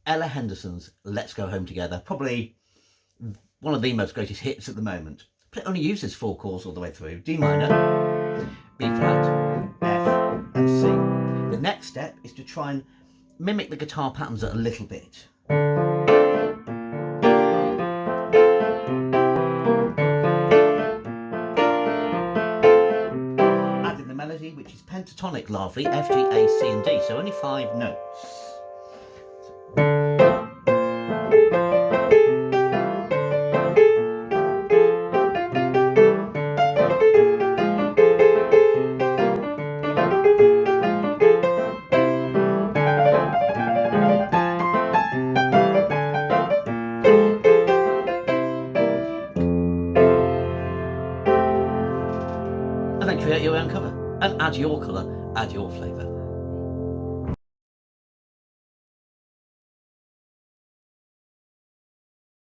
Ella Henderson's Let's Go Home Together, probably one of the most greatest hits at the moment. But it only uses 4 chords all the way through: D minor, B flat, F and C. The next step is to try and mimic the guitar patterns a little bit. Add in the melody, which is pentatonic largely, F, G, A, C and D, so only 5 notes. And then create your own cover and add your colour, add your flavour.